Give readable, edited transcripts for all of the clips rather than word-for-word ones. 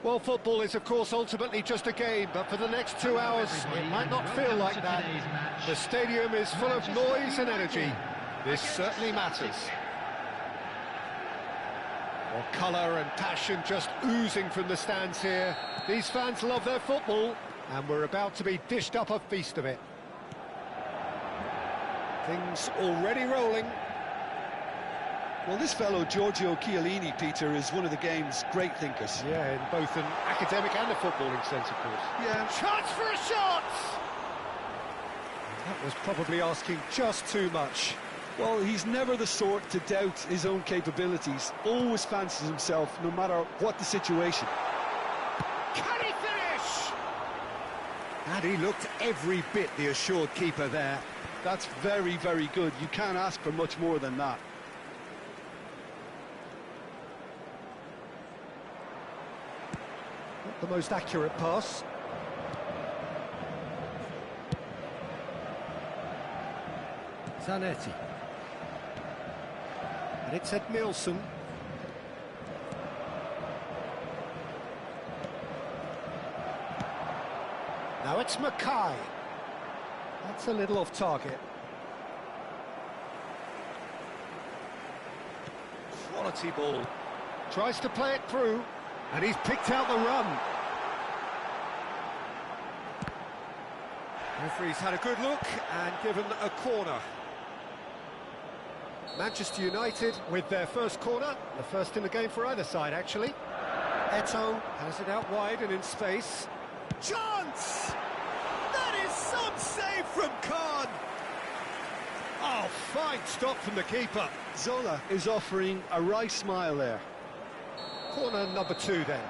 Well, football is, of course, ultimately just a game, but for the next 2 hours, it might not feel like that. The stadium is full of noise and energy. This certainly matters. Well, colour and passion just oozing from the stands here. These fans love their football, and we're about to be dished up a feast of it. Things already rolling. Well, this fellow, Giorgio Chiellini, Peter, is one of the game's great thinkers. Yeah, in both an academic and a footballing sense, of course. Yeah. Chance for a shot! That was probably asking just too much. Well, he's never the sort to doubt his own capabilities. Always fancies himself, no matter what the situation. Can he finish? And he looked every bit the assured keeper there. That's very, very good. You can't ask for much more than that. Not the most accurate pass. Zanetti. And it's Edmilson. Now it's Mackay. That's a little off target. Quality ball. Tries to play it through, and he's picked out the run. Referee's had a good look and given a corner. Manchester United with their first corner, the first in the game for either side, actually. Eto'o has it out wide and in space. Chance! That is some save from Khan! Oh, fine stop from the keeper. Zola is offering a wry smile there. Corner number 2 then.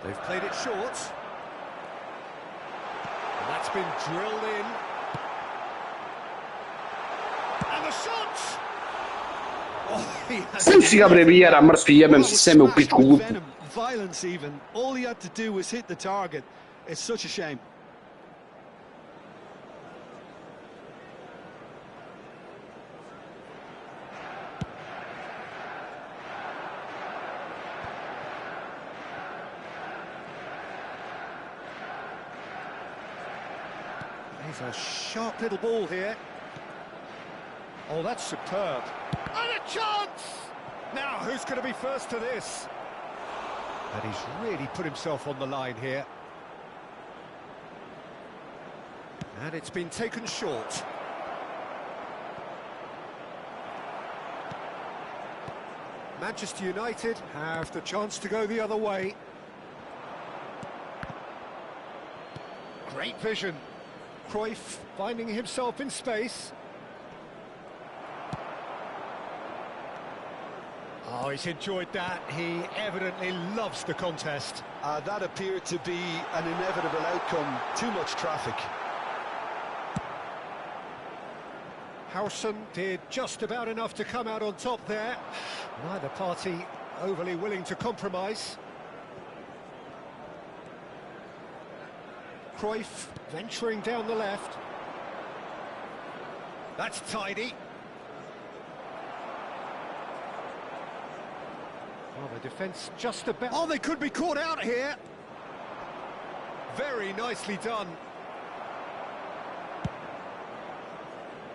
They've played it short. And that's been drilled in. And the shot! Oh, he has... Sem si ga breviar a mrz për jemem si se me u piç ku gupu. Violence even. All he had to do was hit the target. It's such a shame. He's a sharp little ball here. Oh, that's superb. And a chance! Now, who's going to be first to this? And he's really put himself on the line here. And it's been taken short. Manchester United have the chance to go the other way. Great vision. Cruyff finding himself in space. Oh, he's enjoyed that. He evidently loves the contest. That appeared to be an inevitable outcome. Too much traffic. Howson did just about enough to come out on top there. Neither party overly willing to compromise. Cruyff venturing down the left. That's tidy. Oh, the defence just about... Oh, they could be caught out here. Very nicely done.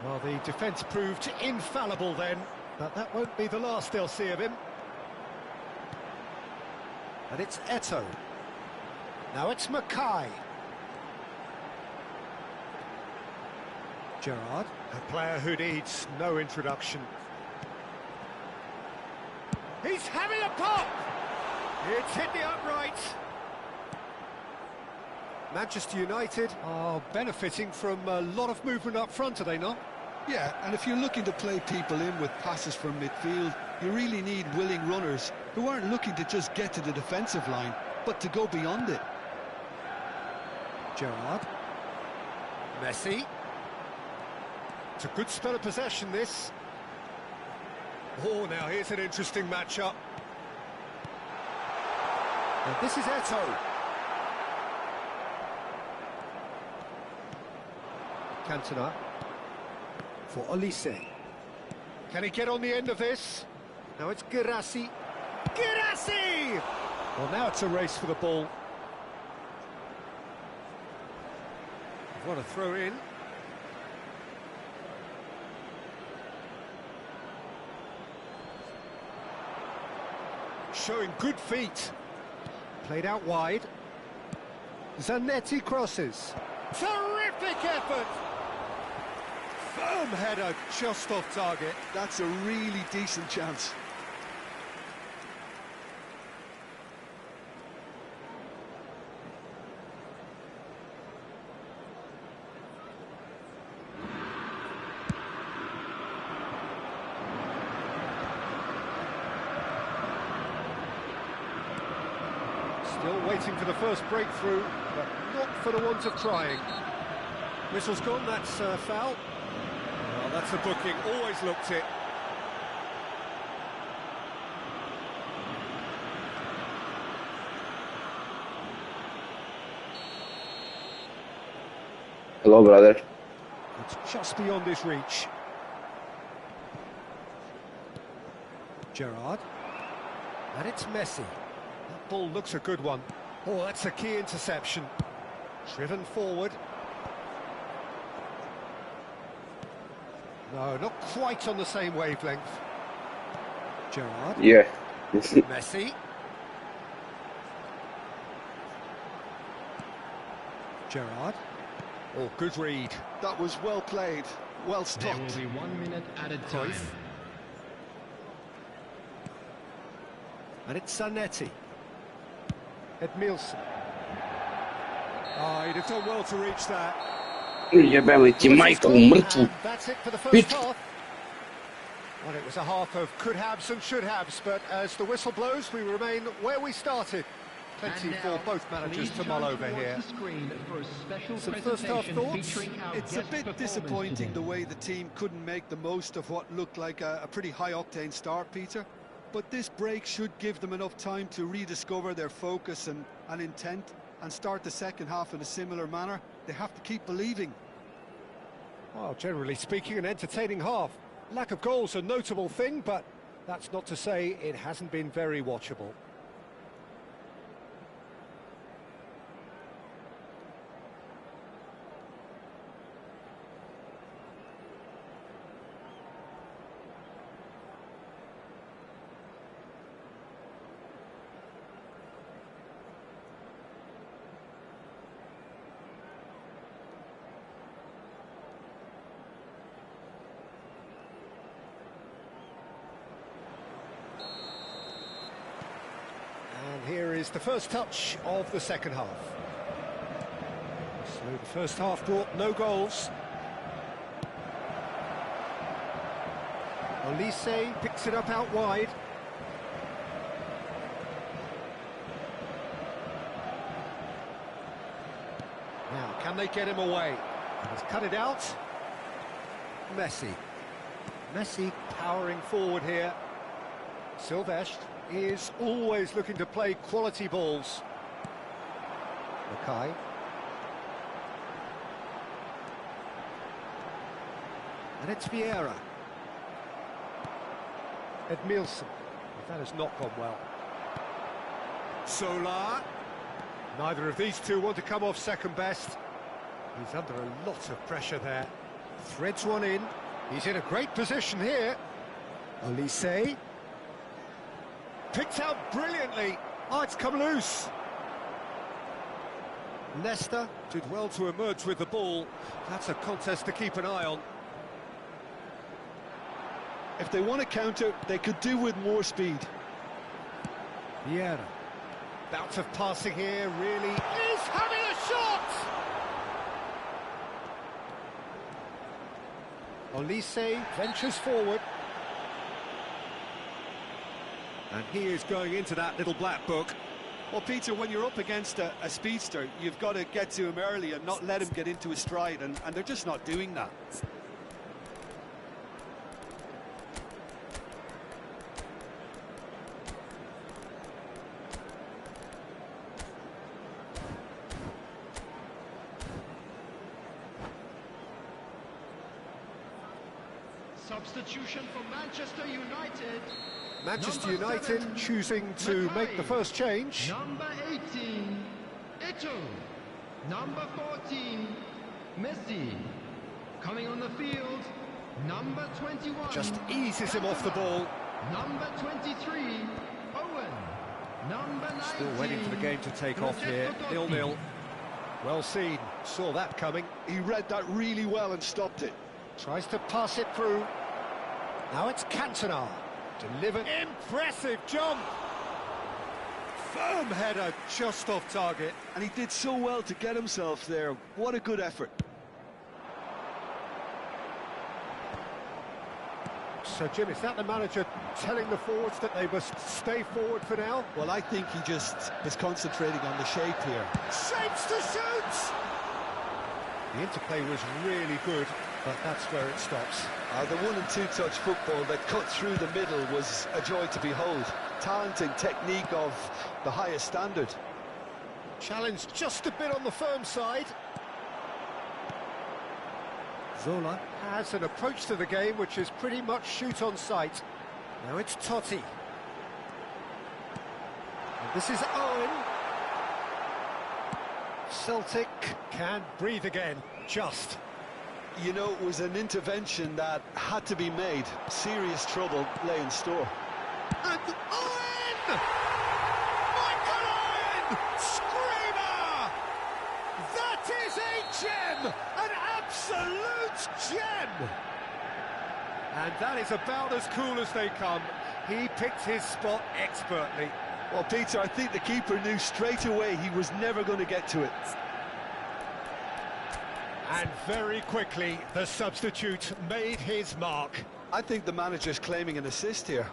Well, the defence proved infallible then, but that won't be the last they'll see of him. And it's Eto'o. Now it's Mackay. Gerrard, a player who needs no introduction. He's having a pop! It's hit the upright. Manchester United are benefiting from a lot of movement up front, are they not? Yeah, and if you're looking to play people in with passes from midfield, you really need willing runners who aren't looking to just get to the defensive line, but to go beyond it. Gerrard. Messi. It's a good spell of possession, this. Oh, now here's an interesting matchup. And this is Eto'o. Cantona for Olise. Can he get on the end of this? Now it's Girassi. Girassi! Well, now it's a race for the ball. What a throw in. Showing good feet. Played out wide. Zanetti crosses. Terrific effort! Firm header just off target. That's a really decent chance. Still waiting for the first breakthrough, but not for the want of trying. Whistle's gone, that's foul. Well, that's a booking, always looked it. Hello, brother. It's just beyond his reach. Gerrard. And it's Messi. That ball looks a good one. Oh, that's a key interception. Driven forward. No, not quite on the same wavelength. Gerrard. Yeah. Messi. Gerrard. Oh, good read. That was well played, well There will stopped. be 1 minute added time. Cruyff. And it's Zanetti. Edmilson. Oh, he'd have done well to reach that. Jebeli ti majku, mrtvu. And that's it for the first Bit. half. Well, it was a half of could-haves and should-haves, but as the whistle blows, we remain where we started. Plenty for both managers to mull over here. Some first-half thoughts? It's a bit disappointing the way the team couldn't make the most of what looked like a pretty high-octane start, Peter. But this break should give them enough time to rediscover their focus and intent and start the second half in a similar manner. They have to keep believing. Well, generally speaking, an entertaining half. Lack of goals a notable thing, but that's not to say it hasn't been very watchable. And here is the first touch of the second half. So the first half brought no goals. Olise picks it up out wide. Now, can they get him away? He's cut it out. Messi. Messi powering forward here. Silvestre is always looking to play quality balls. Mackay. And it's Vieira. Edmilson. That has not gone well. Solar. Neither of these two want to come off second best. He's under a lot of pressure there. Threads one in. He's in a great position here. Olise. Picked out brilliantly. Oh, it's come loose. Leicester did well to emerge with the ball. That's a contest to keep an eye on. If they want to counter, they could do with more speed. Vieira. Bout of passing here, really is having a shot! Olise ventures forward. And he is going into that little black book. Well, Peter, when you're up against a speedster, you've got to get to him early and not let him get into his stride, and they're just not doing that. Substitution for Manchester United. Manchester Number United 7, choosing to make the first change. Number 18, Ito. Number 14, Messi. Coming on the field, number 21. Just eases him off the ball. Number 23, Owen. Number 19. Still waiting for the game to take off here. 0-0. Well seen. Saw that coming. He read that really well and stopped it. Tries to pass it through. Now it's Cantona. Delivered. Impressive jump. Firm header just off target. And he did so well to get himself there. What a good effort. So, Jim, is that the manager telling the forwards that they must stay forward for now? Well, I think he just is concentrating on the shape here. Shapes to shoot! The interplay was really good, but that's where it stops. The 1- and 2-touch football that cut through the middle was a joy to behold. Talent and technique of the highest standard. Challenge just a bit on the firm side. Zola has an approach to the game which is pretty much shoot on sight. Now it's Totti. And this is Owen. Celtic can breathe again, just. You know, it was an intervention that had to be made. Serious trouble lay in store. And Owen! Michael Owen! Screamer! That is a gem! An absolute gem! And that is about as cool as they come. He picked his spot expertly. Well, Peter, I think the keeper knew straight away he was never going to get to it. And very quickly, the substitute made his mark. I think the manager's claiming an assist here.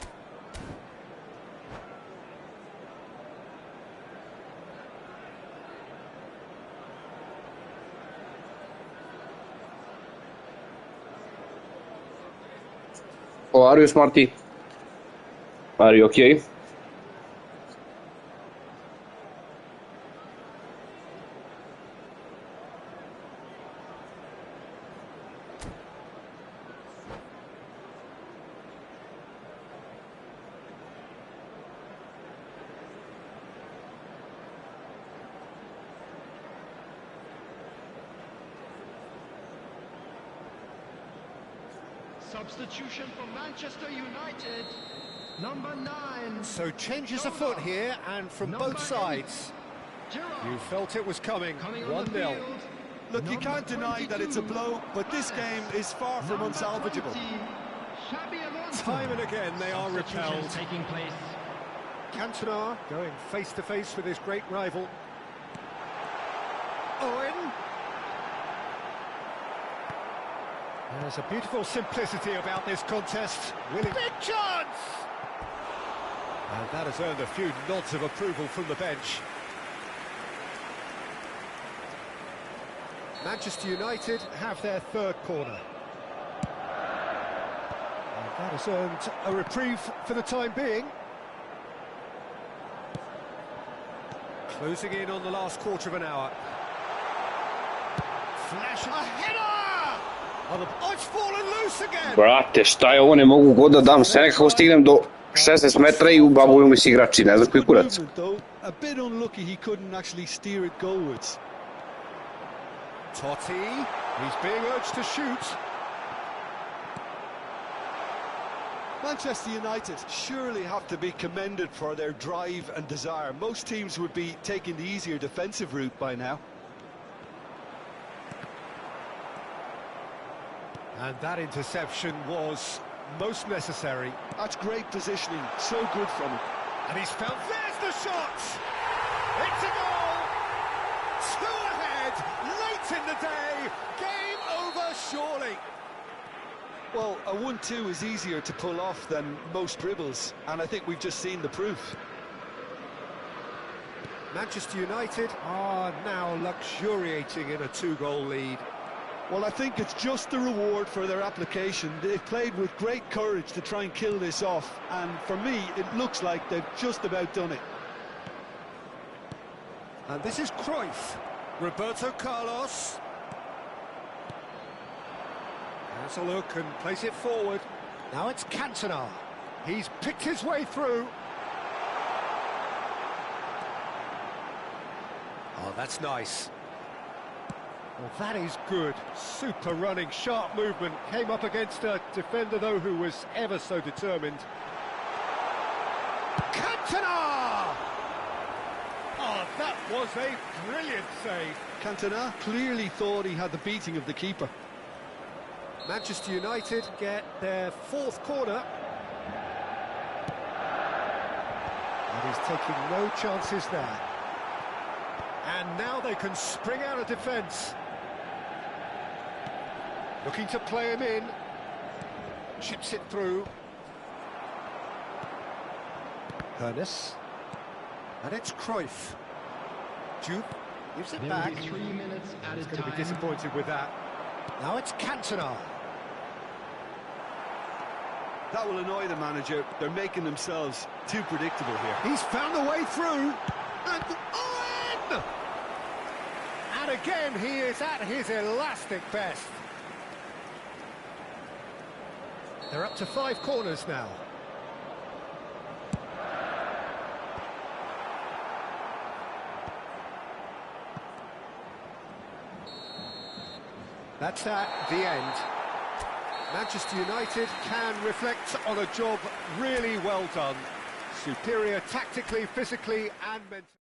Oh, are you Smarty? Are you okay? Substitution for Manchester United. Number 9. So changes afoot here, and from Number both sides. 8, Gerrard. You felt it was coming. Coming on the 1-0. field, Look, you number can't deny that it's a 22, blow, but this game is far from number unsalvageable. 20, Xabi Alonso. Time and again they are Substitution repelled. taking place. Cantona going face to face with his great rival. Owen. There's a beautiful simplicity about this contest. Willing. Big chance! And that has earned a few nods of approval from the bench. Manchester United have their third corner. And that has earned a reprieve for the time being. Closing in on the last quarter of an hour. Flash, a header! Oh, it's fallen loose again! Brate, šta je ovo, ne mogu god da dam, sve nekako stignem do 16 metra I ubavuju mi se igrači, ne znam koji kurac. A bit unlucky he couldn't actually steer it goalwards. Totti, he's being urged to shoot. Manchester United surely have to be commended for their drive and desire. Most teams would be taking the easier defensive route by now. And that interception was most necessary. That's great positioning, so good from him. And he's found, there's the shot! It's a goal! 2 ahead, late in the day, game over surely. Well, a 1-2 is easier to pull off than most dribbles, and I think we've just seen the proof. Manchester United are now luxuriating in a 2-goal lead. Well, I think it's just the reward for their application. They've played with great courage to try and kill this off, and for me, it looks like they've just about done it. And this is Cruyff, Roberto Carlos. Has a look and plays it forward. Now it's Cantona. He's picked his way through. Oh, that's nice. Well, that is good. Super running, sharp movement. Came up against a defender, though, who was ever so determined. Cantona! Oh, that was a brilliant save. Cantona clearly thought he had the beating of the keeper. Manchester United get their fourth corner. And he's taking no chances there. And now they can spring out of defence. Looking to play him in. Chips it through. Hernus. And it's Cruyff. Jupe gives it back. There will be 3 minutes at He's a going to be time. disappointed with that. Now it's Cantona. That will annoy the manager. They're making themselves too predictable here. He's found a way through. And Owen! And again, he is at his elastic best. They're up to 5 corners now. That's the end. Manchester United can reflect on a job really well done. Superior tactically, physically and mentally.